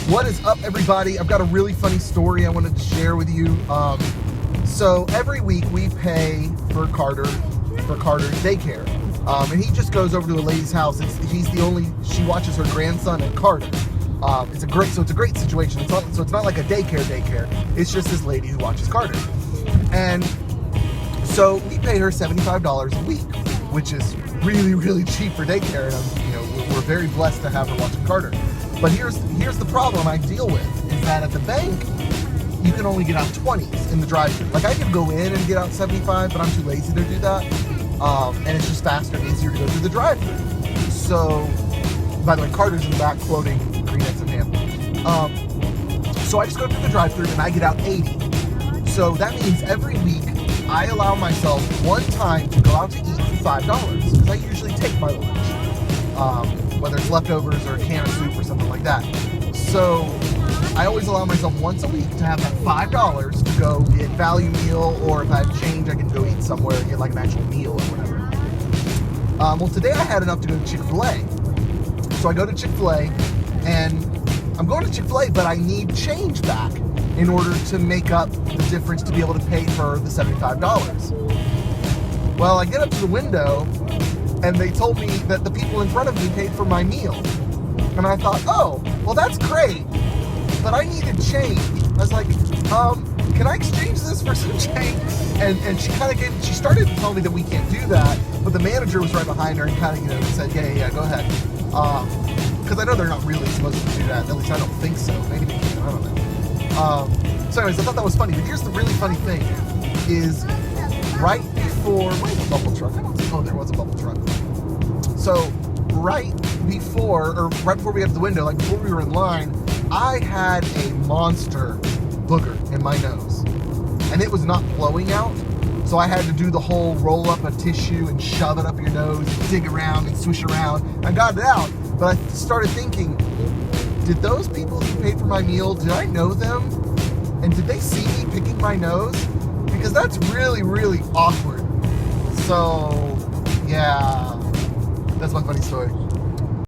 What is up, everybody? I've got a really funny story I wanted to share with you. So every week we pay for Carter's daycare, and he just goes over to a lady's house. She watches her grandson and Carter. It's a great situation. It's not like a daycare. It's just this lady who watches Carter, and so we pay her $75 a week, which is really, really cheap for daycare, and we're very blessed to have her watching Carter. But here's the problem I deal with, is that at the bank, you can only get out 20s in the drive-thru. Like, I could go in and get out 75, but I'm too lazy to do that. And it's just faster and easier to go through the drive-thru. So, by the way, Carter's in the back quoting Green Eggs and Ham. So I just go through the drive-thru and I get out 80. So that means every week I allow myself one time to go out to eat for $5, because I usually take my lunch. Whether it's leftovers or a can of soup or something like that. So I always allow myself once a week to have that $5 to go get value meal, or if I have change, I can go eat somewhere and get like an actual meal or whatever. Well, today I had enough to go to Chick-fil-A. So I go to Chick-fil-A, and I'm going to Chick-fil-A, but I need change back in order to make up the difference to be able to pay for the $75. Well, I get up to the window, and they told me that the people in front of me paid for my meal. And I thought, oh, well, that's great, but I needed change. I was like, can I exchange this for some change? And she started to tell me that we can't do that, but the manager was right behind her and kind of, said, yeah, go ahead. Because I know they're not really supposed to do that. At least I don't think so. Maybe they can, I don't know. So anyways, I thought that was funny. But here's the really funny thing, is right before, where's the bubble truck? Oh, there was a bubble truck. So right before we got to the window, like before we were in line, I had a monster booger in my nose, and it was not blowing out. So I had to do the whole roll up a tissue and shove it up your nose, and dig around and swish around. I got it out, but I started thinking, did those people who paid for my meal, did I know them? And did they see me picking my nose? Because that's really, really awkward. So, yeah, that's my funny story.